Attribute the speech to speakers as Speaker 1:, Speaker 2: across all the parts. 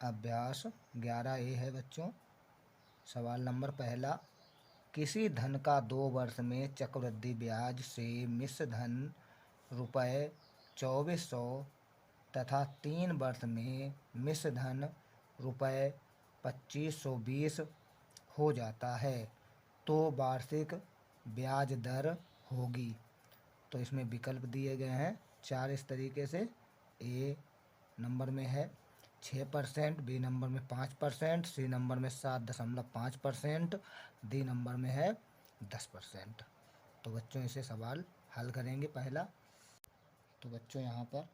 Speaker 1: अभ्यास 11A है बच्चों। सवाल नंबर पहला, किसी धन का 2 वर्ष में चक्रवृद्धि ब्याज से मिश्र धन रुपये 2400 तथा 3 वर्ष में मिश्र धन रुपये 2520 हो जाता है तो वार्षिक ब्याज दर होगी। तो इसमें विकल्प दिए गए हैं 4 इस तरीके से। ए नंबर में है 6%, बी नंबर में 5%, सी नंबर में 7.5%, डी नंबर में है 10%। तो बच्चों इसे सवाल हल करेंगे पहला। तो बच्चों यहाँ पर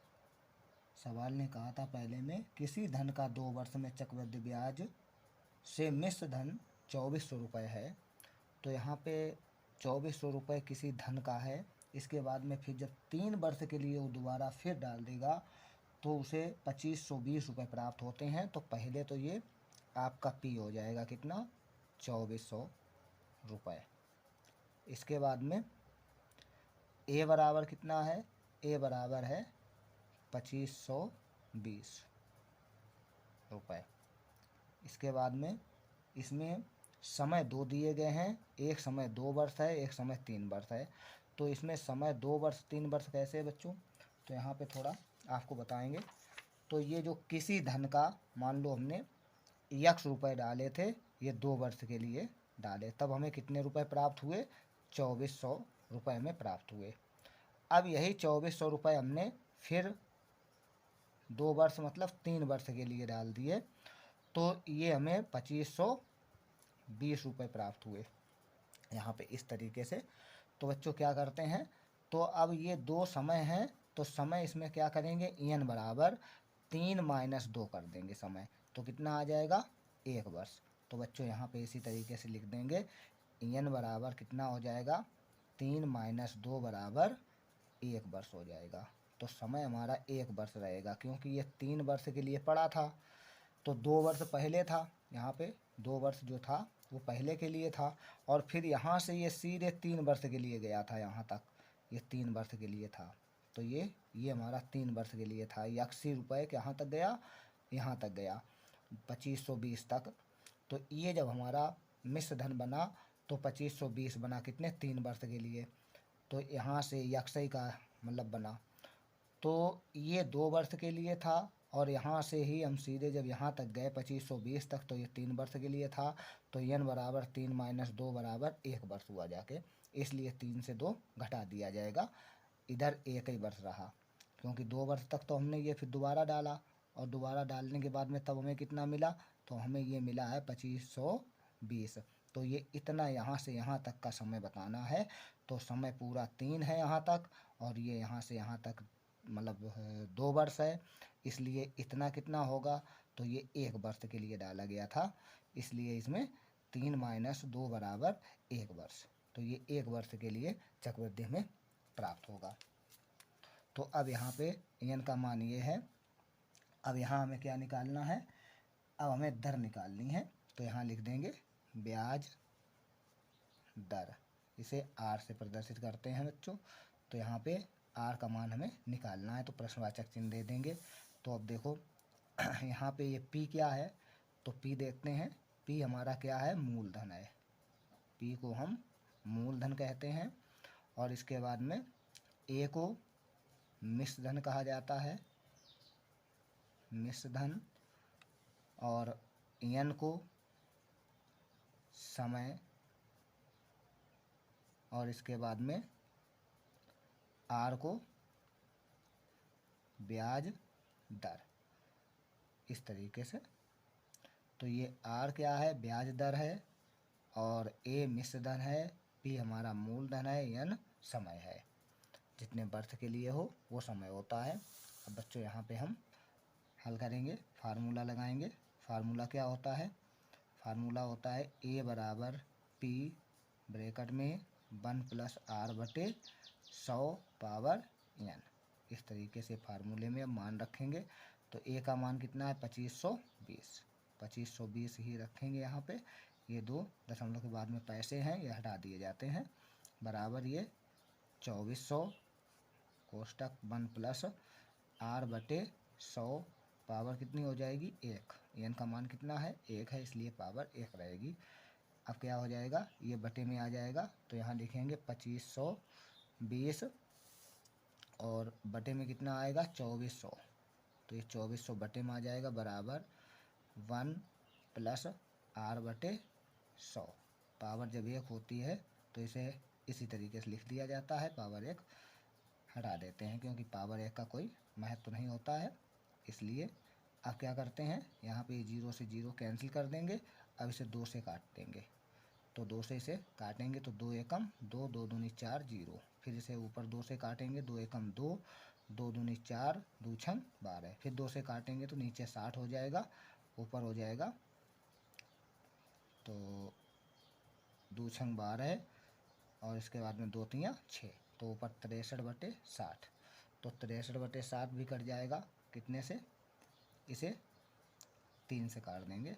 Speaker 1: सवाल ने कहा था पहले में, किसी धन का 2 वर्ष में चक्रवृद्धि ब्याज से मिश्र धन 2400 रुपये है। तो यहाँ पे 2400 रुपये किसी धन का है। इसके बाद में फिर जब 3 वर्ष के लिए वो दोबारा फिर डाल देगा तो उसे 2520 रुपये प्राप्त होते हैं। तो पहले तो ये आपका पी हो जाएगा कितना, 2400 रुपये। इसके बाद में ए बराबर कितना है, ए बराबर है 2520 रुपये। इसके बाद में इसमें समय 2 दिए गए हैं, एक समय 2 वर्ष है, एक समय 3 वर्ष है। तो इसमें समय 2 वर्ष 3 वर्ष कैसे है बच्चों, तो यहाँ पे थोड़ा आपको बताएंगे। तो ये जो किसी धन का, मान लो हमने x रुपये डाले थे, ये 2 वर्ष के लिए डाले, तब हमें कितने रुपए प्राप्त हुए, 2400 रुपये में प्राप्त हुए। अब यही 2400 रुपये हमने फिर 2 वर्ष मतलब 3 वर्ष के लिए डाल दिए, तो ये हमें 2520 रुपये प्राप्त हुए यहाँ पे इस तरीके से। तो बच्चों क्या करते हैं, तो अब ये 2 समय हैं, तो समय इसमें क्या करेंगे, n बराबर 3 - 2 कर देंगे समय, तो कितना आ जाएगा, 1 वर्ष। तो बच्चों यहाँ पे इसी तरीके से लिख देंगे, n बराबर कितना हो जाएगा, 3 - 2 बराबर 1 वर्ष हो जाएगा। तो समय हमारा 1 वर्ष रहेगा, क्योंकि ये 3 वर्ष के लिए पड़ा था, तो 2 वर्ष पहले था, यहाँ पे 2 वर्ष जो था वो पहले के लिए था, और फिर यहाँ से ये सीधे 3 वर्ष के लिए गया था, यहाँ तक ये 3 वर्ष के लिए था। तो ये हमारा 3 वर्ष के लिए था। 80 रुपये कहाँ तक गया, यहाँ तक गया 2520 तक। तो ये जब हमारा मिश्र धन बना तो 2520 बना कितने, 3 वर्ष के लिए। तो यहाँ से 81 का मतलब बना, तो ये 2 वर्ष के लिए था, और यहाँ से ही हम सीधे जब यहाँ तक गए 2520 तक, तो ये 3 वर्ष के लिए था। तो n बराबर 3 - 2 बराबर 1 वर्ष हुआ जाके, इसलिए 3 से 2 घटा दिया जाएगा, इधर 1 ही वर्ष रहा, क्योंकि 2 वर्ष तक तो हमने ये फिर दोबारा डाला, और दोबारा डालने के बाद में तब हमें कितना मिला, तो हमें ये मिला है 2520। तो ये इतना यहाँ से यहाँ तक का समय बताना है। तो समय पूरा 3 है यहाँ तक, और ये यहाँ से यहाँ तक मतलब 2 वर्ष है, इसलिए इतना कितना होगा, तो ये 1 वर्ष के लिए डाला गया था, इसलिए इसमें 3 - 2 बराबर 1 वर्ष। तो ये 1 वर्ष के लिए चक्रवृद्धि में प्राप्त होगा। तो अब यहाँ पे n का मान ये है। अब यहाँ हमें क्या निकालना है, अब हमें दर निकालनी है। तो यहाँ लिख देंगे ब्याज दर, इसे r से प्रदर्शित करते हैं बच्चों। तो यहाँ पे r का मान हमें निकालना है, तो प्रश्नवाचक चिन्ह दे देंगे। तो अब देखो यहाँ पे ये p क्या है, तो p देखते हैं। p हमारा क्या है, मूलधन है, p को हम मूलधन कहते हैं। और इसके बाद में a को मिश्र धन कहा जाता है, मिश्र धन, और n को समय, और इसके बाद में r को ब्याज दर, इस तरीके से। तो ये r क्या है, ब्याज दर है, और a मिश्र धन है, p हमारा मूलधन है, n समय है, जितने वर्ष के लिए हो वो समय होता है। अब बच्चों यहाँ पे हम हल करेंगे, फार्मूला लगाएंगे। फार्मूला क्या होता है, फार्मूला होता है a बराबर p ब्रैकेट में 1 + r/100 पावर n। इस तरीके से फार्मूले में अब मान रखेंगे। तो a का मान कितना है, 2520 ही रखेंगे यहाँ पे। ये 2 दशमलव के बाद में पैसे हैं, ये हटा दिए जाते हैं, बराबर ये 2400 कोष्टक 1 + r/100 पावर कितनी हो जाएगी, 1। n का मान कितना है 1 है, इसलिए पावर 1 रहेगी। अब क्या हो जाएगा, ये बटे में आ जाएगा, तो यहाँ लिखेंगे 2520 और बटे में कितना आएगा 2400, तो ये 2400 बटे में आ जाएगा बराबर 1 प्लस r बटे 100। पावर जब 1 होती है तो इसे इसी तरीके से लिख दिया जाता है, पावर 1 हटा देते हैं क्योंकि पावर 1 का कोई महत्व नहीं होता है, इसलिए। अब क्या करते हैं, यहाँ पे 0 से 0 कैंसिल कर देंगे। अब इसे 2 से काट देंगे, तो 2 से इसे काटेंगे तो 2 एकम 2, 2 दूनी 4, 0। फिर इसे ऊपर 2 से काटेंगे, 2 एकम 2, 2 दूनी 4, 2 छंग 12। फिर 2 से काटेंगे तो नीचे 60 हो जाएगा, ऊपर हो जाएगा तो 2 छंग 12 और इसके बाद में 2 तियाँ 6, तो ऊपर 63/60। तो 63/60 भी कट जाएगा कितने से, इसे 3 से काट देंगे,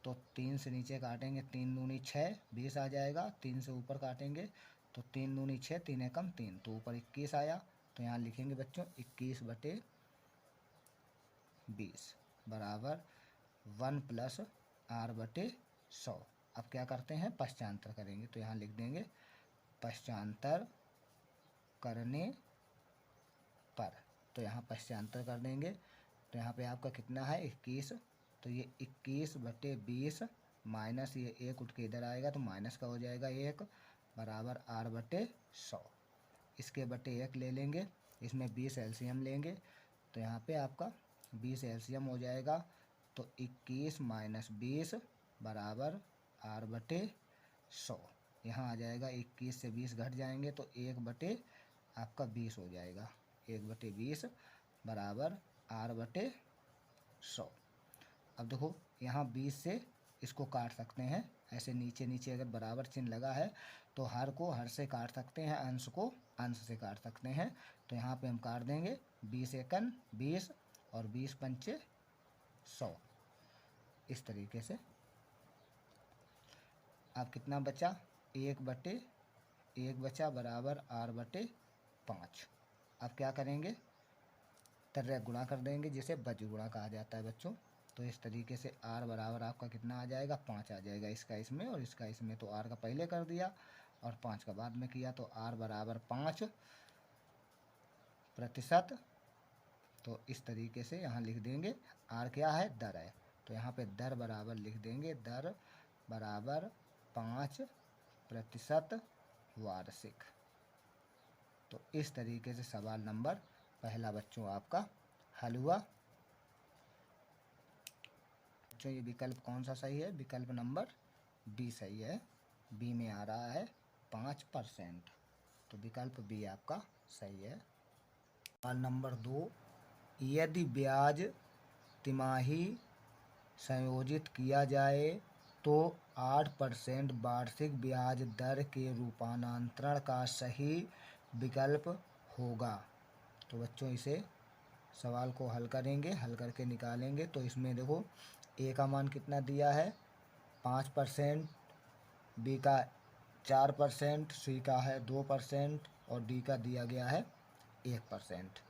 Speaker 1: तो 3 से नीचे काटेंगे, 3 दूनी 6, 20 आ जाएगा। 3 से ऊपर काटेंगे तो 3 दूनी 6, 3 एकम 3, तो ऊपर 21 आया। तो यहाँ लिखेंगे बच्चों 21/20 बराबर 1 प्लस r बटे 100। अब क्या करते हैं, पश्चांतर करेंगे, तो यहाँ लिख देंगे पश्चांतर करने पर। तो यहाँ पश्चांतर कर देंगे, तो यहाँ पे आपका कितना है 21, तो ये 21/20 माइनस ये 1 उठ के इधर आएगा तो माइनस का हो जाएगा 1 बराबर r बटे 100। इसके बटे 1 ले लेंगे, इसमें 20 एलसीएम लेंगे, तो यहाँ पे आपका 20 एलसीएम हो जाएगा, तो 21 माइनस 20 बराबर r बटे 100। यहाँ आ जाएगा 21 से 20 घट जाएंगे तो 1 बटे आपका 20 हो जाएगा, 1/20 बराबर r बटे 100। अब देखो यहाँ 20 से इसको काट सकते हैं, ऐसे नीचे नीचे अगर बराबर चिन्ह लगा है तो हर को हर से काट सकते हैं, अंश को अंश से काट सकते हैं। तो यहाँ पे हम काट देंगे 20 एकन 20 और 20 पंचे 100, इस तरीके से। अब कितना बचा, 1 बचा बराबर r बटे 5। अब क्या करेंगे, तरह गुणा कर देंगे, जिसे बज गुणा कहा जाता है बच्चों। तो इस तरीके से r बराबर आपका कितना आ जाएगा 5 आ जाएगा, इसका इसमें और इसका इसमें, तो r का पहले कर दिया और 5 का बाद में किया, तो r बराबर 5%। तो इस तरीके से यहाँ लिख देंगे, r क्या है दर है, तो यहाँ पे दर बराबर लिख देंगे, दर बराबर 5% वार्षिक। तो इस तरीके से सवाल नंबर पहला बच्चों आपका हल हुआ। बच्चों ये विकल्प कौन सा सही है, विकल्प नंबर बी सही है, बी में आ रहा है 5%, तो विकल्प बी आपका सही है। सवाल नंबर 2, यदि ब्याज तिमाही संयोजित किया जाए तो 8% वार्षिक ब्याज दर के रूपांतरण का सही विकल्प होगा। तो बच्चों इसे सवाल को हल करेंगे, हल करके निकालेंगे। तो इसमें देखो ए का मान कितना दिया है 5%, बी का 4%, सी का है 2% और डी का दिया गया है 1%।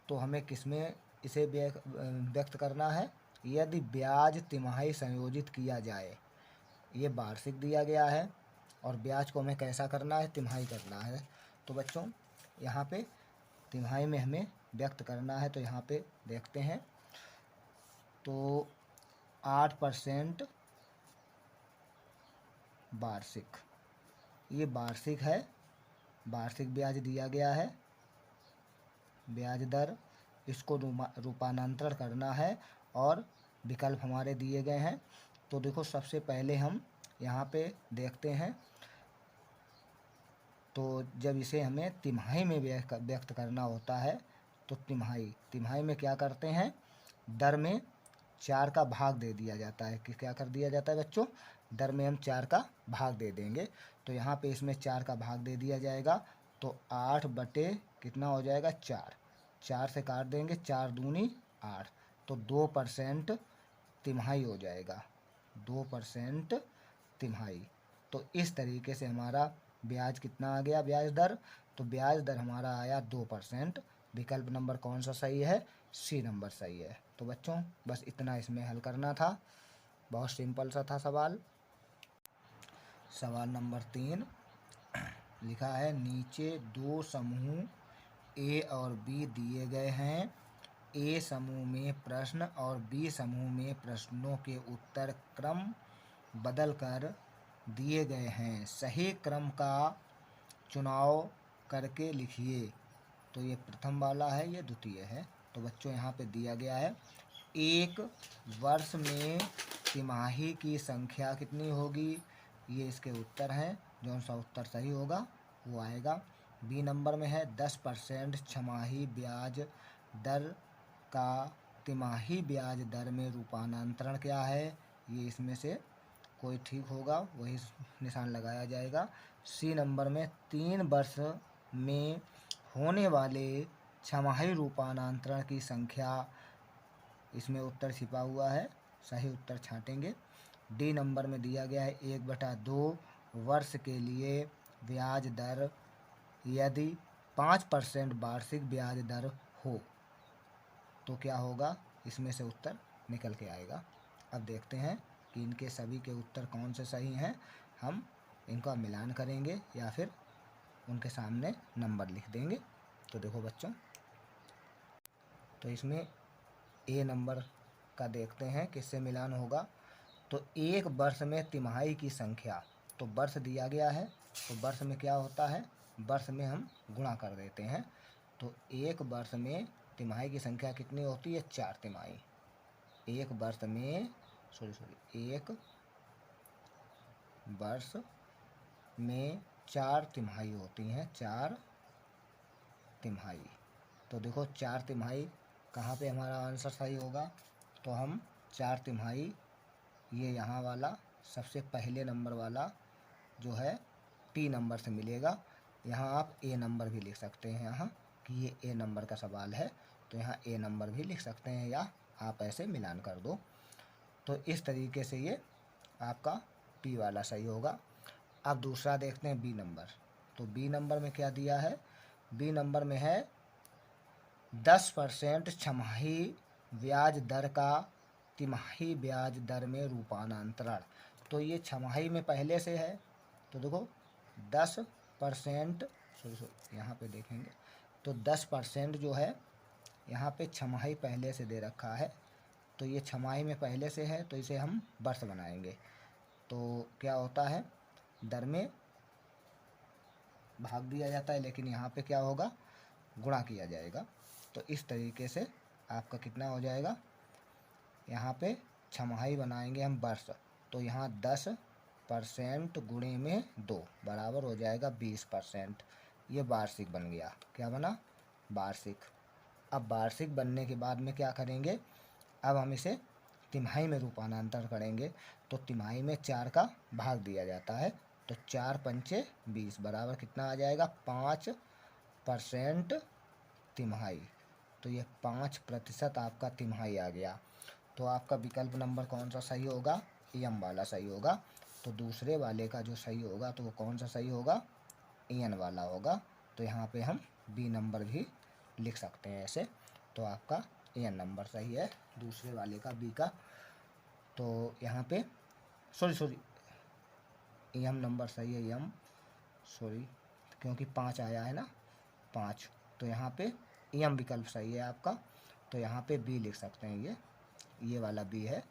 Speaker 1: तो हमें किसमें इसे व्यक्त करना है, यदि ब्याज तिमाही संयोजित किया जाए, ये वार्षिक दिया गया है और ब्याज को हमें कैसा करना है, तिमाही करना है। तो बच्चों यहाँ पे तिमाही में हमें व्यक्त करना है, तो यहाँ पे देखते हैं, तो 8% वार्षिक, ये वार्षिक है, वार्षिक ब्याज दिया गया है, ब्याज दर, इसको रूपांतरण करना है और विकल्प हमारे दिए गए हैं। तो देखो सबसे पहले हम यहाँ पे देखते हैं, तो जब इसे हमें तिमाही में व्यक्त करना होता है तो तिमाही में क्या करते हैं, दर में 4 का भाग दे दिया जाता है, कि क्या कर दिया जाता है बच्चों, दर में हम 4 का भाग दे देंगे। तो यहाँ पे इसमें 4 का भाग दे दिया जाएगा, तो 8 बटे कितना हो जाएगा 4, 4 से काट देंगे, 4 दूनी 8, तो 2% तिमाही हो जाएगा, 2% तिमाही। तो इस तरीके से हमारा ब्याज कितना आ गया, ब्याज दर, तो ब्याज दर हमारा आया 2%। विकल्प नंबर कौन सा सही है, सी नंबर सही है। तो बच्चों बस इतना इसमें हल करना था, बहुत सिंपल सा था सवाल। सवाल नंबर 3 लिखा है, नीचे दो समूह ए और बी दिए गए हैं। ए समूह में प्रश्न और बी समूह में प्रश्नों के उत्तर क्रम बदलकर दिए गए हैं। सही क्रम का चुनाव करके लिखिए। तो ये प्रथम वाला है, ये द्वितीय है। तो बच्चों यहाँ पे दिया गया है, एक वर्ष में तिमाही की संख्या कितनी होगी, ये इसके उत्तर हैं। जौन सा उत्तर सही होगा वो आएगा। बी नंबर में है 10% छमाही ब्याज दर का तिमाही ब्याज दर में रूपांतरण क्या है, ये इसमें से कोई ठीक होगा वही निशान लगाया जाएगा। सी नंबर में 3 वर्ष में होने वाले छमाही रूपांतरण की संख्या, इसमें उत्तर छिपा हुआ है, सही उत्तर छांटेंगे। डी नंबर में दिया गया है 1/2 वर्ष के लिए ब्याज दर यदि 5% वार्षिक ब्याज दर हो तो क्या होगा, इसमें से उत्तर निकल के आएगा। अब देखते हैं कि इनके सभी के उत्तर कौन से सही हैं। हम इनका मिलान करेंगे या फिर उनके सामने नंबर लिख देंगे। तो देखो बच्चों, तो इसमें ए नंबर का देखते हैं किससे मिलान होगा। तो एक वर्ष में तिमाही की संख्या, तो वर्ष दिया गया है तो वर्ष में क्या होता है, वर्ष में हम गुणा कर देते हैं। तो एक वर्ष में तिमाही की संख्या कितनी होती है, 4 तिमाही। एक वर्ष में एक वर्ष में 4 तिमाही होती हैं, 4 तिमाही। तो देखो 4 तिमाही कहाँ पे हमारा आंसर सही होगा, तो हम 4 तिमाही, ये यहाँ वाला सबसे पहले नंबर वाला जो है टी नंबर से मिलेगा। यहाँ आप ए नंबर भी लिख सकते हैं, यहाँ कि ये ए नंबर का सवाल है तो यहाँ ए नंबर भी लिख सकते हैं, या आप ऐसे मिलान कर दो। तो इस तरीके से ये आपका टी वाला सही होगा। अब दूसरा देखते हैं बी नंबर। तो बी नंबर में क्या दिया है, बी नंबर में है 10% छमाही ब्याज दर का तिमाही ब्याज दर में रूपांतरण। तो ये छमाही में पहले से है, तो देखो 10%, यहाँ पे देखेंगे तो 10% जो है यहाँ पे छमाही पहले से दे रखा है, तो ये छमाही में पहले से है तो इसे हम वर्ष बनाएंगे। तो क्या होता है, दर में भाग दिया जाता है, लेकिन यहाँ पे क्या होगा, गुणा किया जाएगा। तो इस तरीके से आपका कितना हो जाएगा, यहाँ पे छमाही बनाएंगे हम वर्ष, तो यहाँ 10% गुणे में 2 बराबर हो जाएगा 20%। ये वार्षिक बन गया, क्या बना, वार्षिक। अब वार्षिक बनने के बाद में क्या करेंगे, अब हम इसे तिमाही में रूपांतरण करेंगे। तो तिमाही में 4 का भाग दिया जाता है, तो 4 पंचे 20 बराबर कितना आ जाएगा, 5% तिमाही। तो ये 5% आपका तिमाही आ गया। तो आपका विकल्प नंबर कौन सा सही होगा, एम वाला सही होगा। तो दूसरे वाले का जो सही होगा तो वो कौन सा सही होगा, एन वाला होगा। तो यहाँ पे हम बी नंबर भी लिख सकते हैं ऐसे। तो आपका एन नंबर सही है दूसरे वाले का, बी का। तो यहाँ पे एम नंबर सही है, एम क्योंकि 5 आया है ना, 5। तो यहाँ पे एम विकल्प सही है आपका। तो यहाँ पे बी लिख सकते हैं, ये वाला बी है,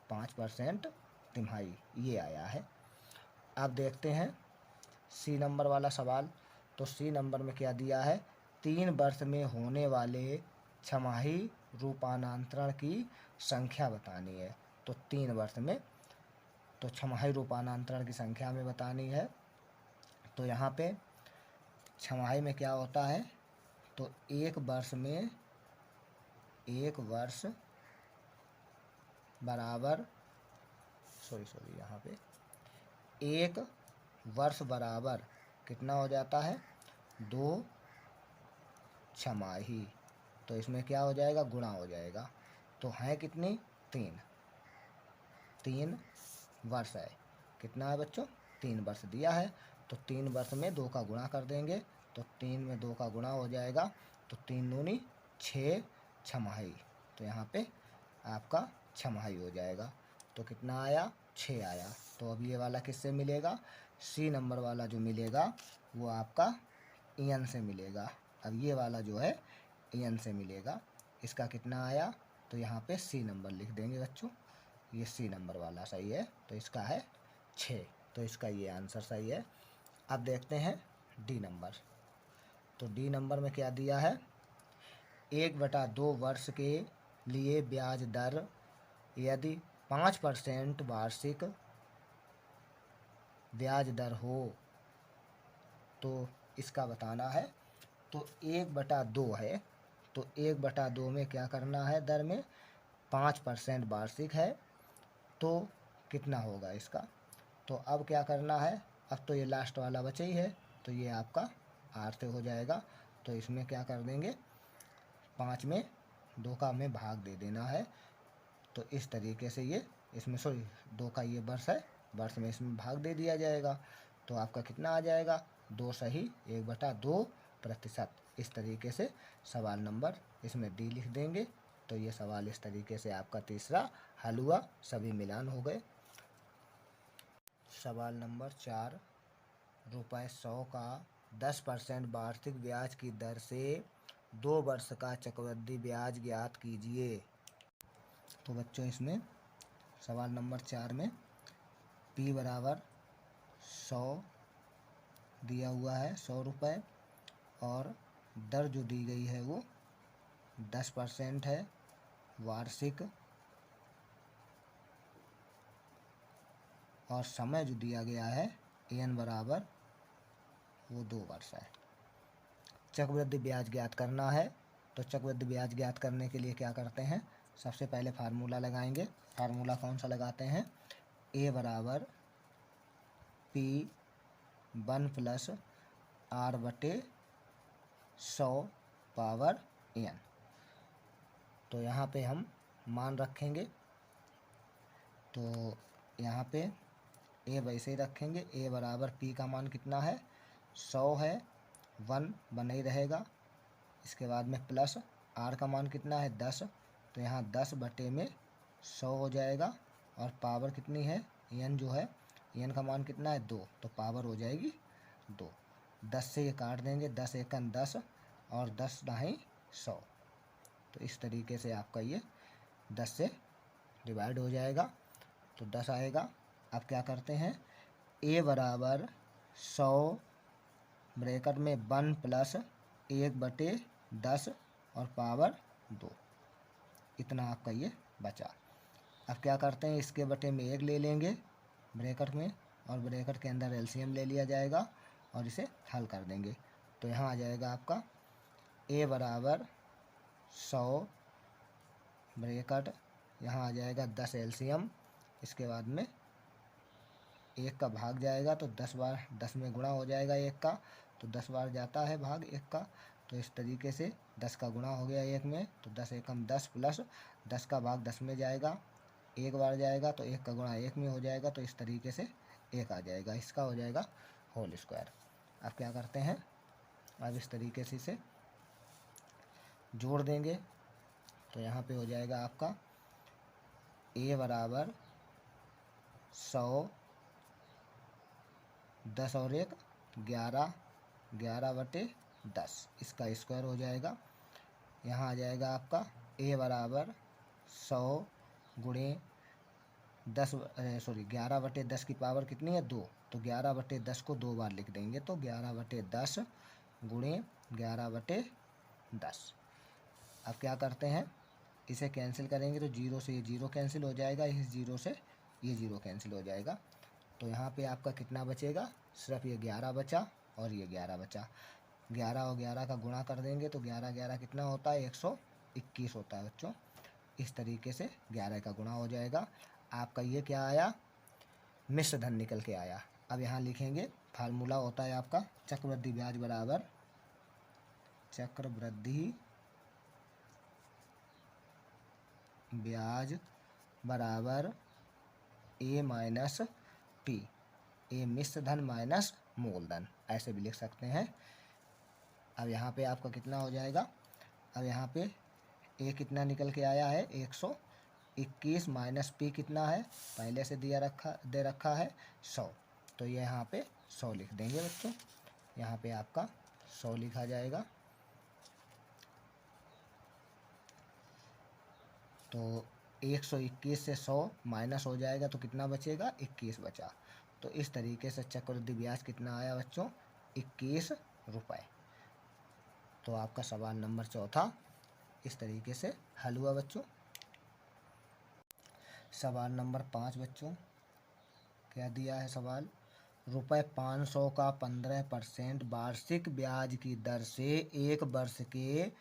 Speaker 1: 5% तिमाही ये आया है। अब देखते हैं सी नंबर वाला सवाल। तो सी नंबर में क्या दिया है, 3 वर्ष में होने वाले छमाही रूपांतरण की संख्या बतानी है। तो 3 वर्ष में, तो छमाही रूपांतरण की संख्या में बतानी है। तो यहाँ पे छमाही में क्या होता है, तो एक वर्ष में, एक वर्ष बराबर यहाँ पे एक वर्ष बराबर कितना हो जाता है, 2 छमाही। तो इसमें क्या हो जाएगा, गुणा हो जाएगा। तो है कितनी, 3 वर्ष है। कितना है बच्चों, 3 वर्ष दिया है। तो 3 वर्ष में 2 का गुणा कर देंगे, तो 3 में 2 का गुणा हो जाएगा। तो 3 दूनी 6 छमाही। तो यहाँ पे आपका छमाही हो जाएगा। तो कितना आया? 6 आया। तो अब ये वाला किससे मिलेगा? सी नंबर वाला जो मिलेगा वो आपका एन से मिलेगा। अब ये वाला जो है एन से मिलेगा। इसका कितना आया? तो यहाँ पे सी नंबर लिख देंगे बच्चों, ये सी नंबर वाला सही है। तो इसका है 6। तो इसका ये आंसर सही है। अब देखते हैं डी नंबर। तो डी नंबर में क्या दिया है? 1/2 वर्ष के लिए ब्याज दर यदि 5% वार्षिक ब्याज दर हो तो इसका बताना है। तो 1/2 है, तो 1/2 में क्या करना है? दर में 5% वार्षिक है, तो कितना होगा इसका? तो अब क्या करना है? अब तो ये लास्ट वाला बचा ही है, तो ये आपका 8 से हो जाएगा। तो इसमें क्या कर देंगे? 5 में 2 का हमें भाग दे देना है। तो इस तरीके से ये इसमें 2 का ये वर्ष है, वर्ष में इसमें भाग दे दिया जाएगा। तो आपका कितना आ जाएगा? 2 सही 1/2%। इस तरीके से सवाल नंबर इसमें डी लिख देंगे। तो ये सवाल इस तरीके से आपका तीसरा हल हुआ, सभी मिलान हो गए। सवाल नंबर 4, ₹100 का 10% वार्षिक ब्याज की दर से 2 वर्ष का चक्रवृद्धि ब्याज ज्ञात कीजिए। तो बच्चों इसमें सवाल नंबर 4 में P बराबर 100 दिया हुआ है, 100 रुपये, और दर जो दी गई है वो 10% है वार्षिक, और समय जो दिया गया है n बराबर वो 2 वर्ष है। चक्रवृद्धि ब्याज ज्ञात करना है। तो चक्रवृद्धि ब्याज ज्ञात करने के लिए क्या करते हैं? सबसे पहले फार्मूला लगाएंगे। फार्मूला कौन सा लगाते हैं? a बराबर P1 + R/100 पावर n। तो यहाँ पे हम मान रखेंगे। तो यहाँ पे a वैसे ही रखेंगे। a बराबर P का मान कितना है? 100 है, 1 बना ही रहेगा। इसके बाद में प्लस R का मान कितना है? 10। तो यहाँ 10/100 हो जाएगा, और पावर कितनी है? n जो है, n का मान कितना है? 2। तो पावर हो जाएगी 2। 10 से ये काट देंगे, 10 एकम 10, और 10 ढाई 100। तो इस तरीके से आपका ये 10 से डिवाइड हो जाएगा, तो 10 आएगा। अब क्या करते हैं? a बराबर 100 ब्रैकेट में 1 + 1/10 और पावर 2, इतना आपका ये बचा। अब क्या करते हैं? इसके बटे में 1 ले लेंगे ब्रैकेट में, और ब्रैकेट के अंदर एलसीएम ले लिया जाएगा, और इसे हल कर देंगे। तो यहाँ आ जाएगा आपका a बराबर 100 ब्रैकेट, यहाँ आ जाएगा 10 एलसीएम, इसके बाद में 1 का भाग जाएगा, तो 10 बार 10 में गुणा हो जाएगा 1 का, तो 10 बार जाता है भाग 1 का। तो इस तरीके से 10 का गुणा हो गया 1 में, तो 10 एकम 10 प्लस 10 का भाग 10 में जाएगा, 1 बार जाएगा, तो 1 का गुणा 1 में हो जाएगा। तो इस तरीके से 1 आ जाएगा, इसका हो जाएगा होल स्क्वायर। अब क्या करते हैं? अब इस तरीके से इसे जोड़ देंगे। तो यहाँ पे हो जाएगा आपका a बराबर 100, 10 और 1 11, 11/10, इसका स्क्वायर हो जाएगा। यहाँ आ जाएगा आपका a बराबर 100 गुणे 11/10 की पावर कितनी है? 2। तो 11/10 को 2 बार लिख देंगे, तो 11/10 गुणे 11/10। अब क्या करते हैं? इसे कैंसिल करेंगे, तो 0 से ये 0 कैंसिल हो जाएगा, इस 0 से ये 0 कैंसिल हो जाएगा। तो यहाँ पे आपका कितना बचेगा? सिर्फ ये 11 बचा, और ये 11 बचा। 11 और 11 का गुणा कर देंगे, तो 11 11 कितना होता है? 121 होता है बच्चों। इस तरीके से 11 का गुणा हो जाएगा। आपका ये क्या आया? मिश्र धन निकल के आया। अब यहाँ लिखेंगे, फार्मूला होता है आपका चक्रवृद्धि ब्याज बराबर चक्रवृद्धि ब्याज बराबर a माइनस P, a मिश्र धन माइनस मूलधन, ऐसे भी लिख सकते हैं। अब यहाँ पे आपका कितना हो जाएगा? अब यहाँ पे ए कितना निकल के आया है 121 माइनस पी कितना है पहले से दे रखा है 100। तो ये यहाँ पे 100 लिख देंगे बच्चों। यहाँ पे आपका 100 लिखा जाएगा। तो 121 से 100 माइनस हो जाएगा तो कितना बचेगा 21 बचा। तो इस तरीके से चक्रवृद्धि ब्याज कितना आया बच्चों 21 रुपये। तो आपका सवाल नंबर चौथा इस तरीके से हल हुआ बच्चों। सवाल नंबर 5 बच्चों क्या दिया है सवाल, ₹500 का 15% वार्षिक ब्याज की दर से एक वर्ष के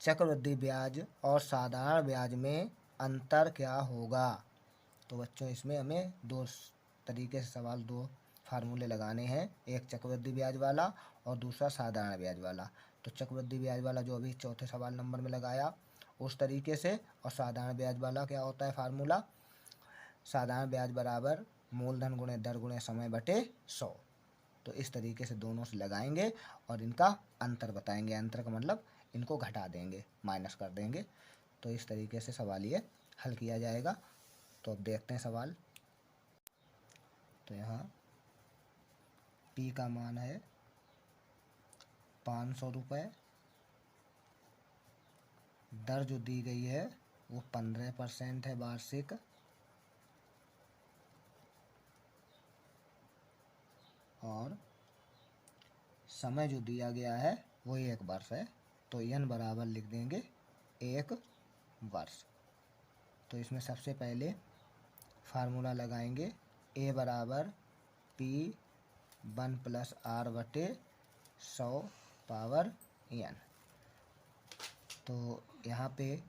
Speaker 1: चक्रवृद्धि ब्याज और साधारण ब्याज में अंतर क्या होगा। तो बच्चों इसमें हमें दो तरीके से सवाल, दो फार्मूले लगाने हैं, एक चक्रवृद्धि ब्याज वाला और दूसरा साधारण ब्याज वाला। तो चक्रवृद्धि ब्याज वाला जो अभी चौथे सवाल नंबर में लगाया उस तरीके से, और साधारण ब्याज वाला क्या होता है फार्मूला, साधारण ब्याज बराबर मूलधन गुणे दर गुणे समय बटे 100। तो इस तरीके से दोनों से लगाएंगे और इनका अंतर बताएंगे। अंतर का मतलब इनको घटा देंगे, माइनस कर देंगे। तो इस तरीके से सवाल ये हल किया जाएगा। तो अब देखते हैं सवाल। तो यहाँ पी का मान है 500 रुपये, दर जो दी गई है वो 15% है वार्षिक, और समय जो दिया गया है वो 1 वर्ष है। तो n बराबर लिख देंगे 1 वर्ष। तो इसमें सबसे पहले फार्मूला लगाएंगे, a बराबर P1 + R बटे 100 पावर n। तो यहाँ पे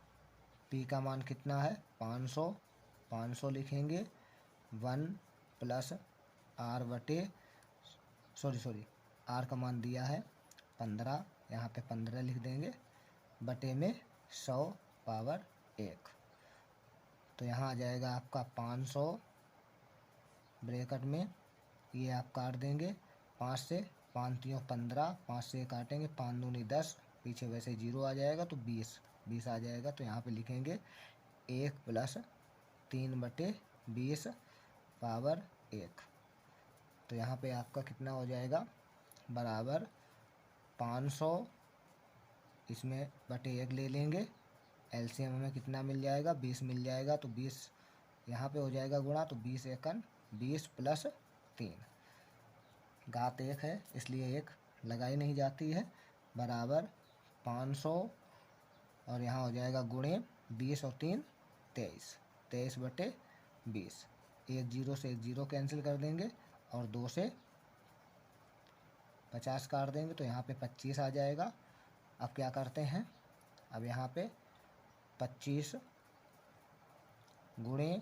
Speaker 1: p का मान कितना है 500 लिखेंगे, 1 + R बटे R का मान दिया है 15, यहाँ पे 15 लिख देंगे, बटे में 100 पावर 1। तो यहाँ आ जाएगा आपका 500 ब्रैकेट में, ये आप काट देंगे 5 से, 5 × 15, 5 से काटेंगे, 5 दूनी 10, पीछे वैसे 0 आ जाएगा तो 20 आ जाएगा। तो यहाँ पे लिखेंगे 1 + 3/20 पावर 1। तो यहाँ पे आपका कितना हो जाएगा बराबर 500, इसमें बटे 1 ले लेंगे, एलसीएम में कितना मिल जाएगा 20 मिल जाएगा। तो 20 यहाँ पे हो जाएगा गुणा, तो 20 एकन 20 + 3, घात 1 है इसलिए 1 लगाई नहीं जाती है, बराबर 500, और यहाँ हो जाएगा गुणे 20 और 3 23, 23/20। 1 0 से 1 0 कैंसिल कर देंगे और 2 से 50 काट देंगे, तो यहाँ पे 25 आ जाएगा। अब क्या करते हैं, अब यहाँ पे 25 गुणे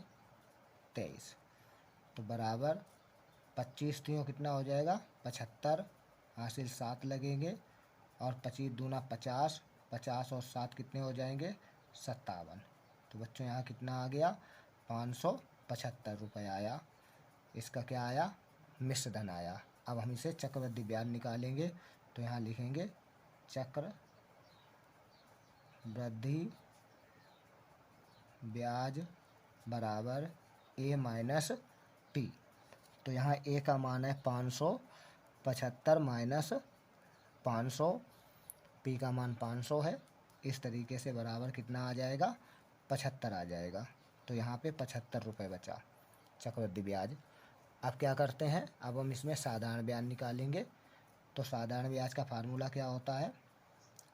Speaker 1: 23, तो बराबर 25 3 कितना हो जाएगा 75, हासिल 7 लगेंगे, और 25 दूना 50, 50 और 7 कितने हो जाएंगे 57। तो बच्चों यहाँ कितना आ गया 575 रुपये आया। इसका क्या आया मिश्र धन आया। अब हम इसे चक्रवृद्धि ब्याज निकालेंगे। तो यहाँ लिखेंगे चक्रवृद्धि ब्याज बराबर A - P। तो यहाँ A का मान है 575 माइनस 500, P का मान 500 है। इस तरीके से बराबर कितना आ जाएगा 75 आ जाएगा। तो यहाँ पे 75 रुपये बचा चक्रवृद्धि ब्याज। अब क्या करते हैं, अब हम इसमें साधारण ब्याज निकालेंगे। तो साधारण ब्याज का फार्मूला क्या होता है,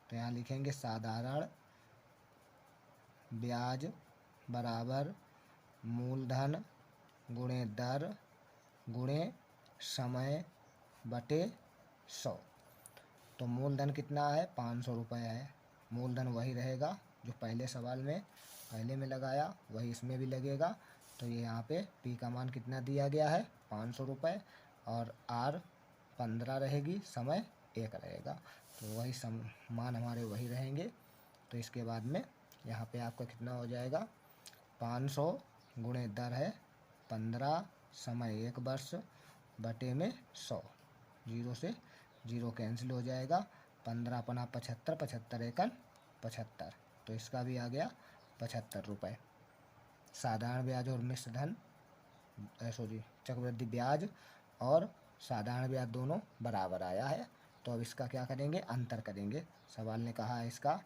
Speaker 1: तो यहाँ लिखेंगे साधारण ब्याज बराबर मूलधन गुणे दर गुणे समय बटे 100। तो मूलधन कितना है 500 रुपये है, मूलधन वही रहेगा जो पहले सवाल में पहले में लगाया वही इसमें भी लगेगा। तो ये यहाँ पे P का मान कितना दिया गया है 500 रुपये, और R 15 रहेगी, समय 1 रहेगा। तो वही मान हमारे वही रहेंगे। तो इसके बाद में यहाँ पे आपका कितना हो जाएगा 500 गुणे दर है 15, समय 1 वर्ष, बटे में 100, 0 से 0 कैंसिल हो जाएगा, 15 × 75, 75 × 1 = 75, तो इसका भी आ गया 75 रुपये। साधारण ब्याज और मिश्र धन सॉरी चक्रवृद्धि ब्याज और साधारण ब्याज दोनों बराबर आया है। तो अब इसका क्या करेंगे, अंतर करेंगे। सवाल ने कहा है इसका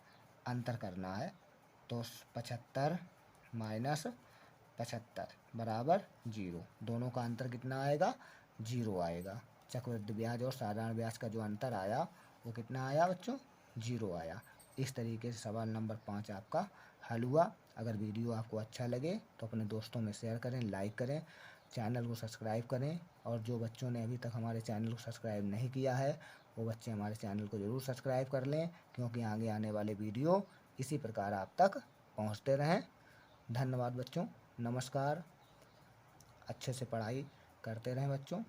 Speaker 1: अंतर करना है। तो 75 माइनस 75 बराबर 0। दोनों का अंतर कितना आएगा, 0 आएगा। चक्रवृद्धि ब्याज और साधारण ब्याज का जो अंतर आया वो कितना आया बच्चों, 0 आया। इस तरीके से सवाल नंबर 5 आपका हल हुआ। अगर वीडियो आपको अच्छा लगे तो अपने दोस्तों में शेयर करें, लाइक करें, चैनल को सब्सक्राइब करें। और जो बच्चों ने अभी तक हमारे चैनल को सब्सक्राइब नहीं किया है वो बच्चे हमारे चैनल को ज़रूर सब्सक्राइब कर लें, क्योंकि आगे आने वाले वीडियो इसी प्रकार आप तक पहुंचते रहें। धन्यवाद बच्चों, नमस्कार। अच्छे से पढ़ाई करते रहें बच्चों।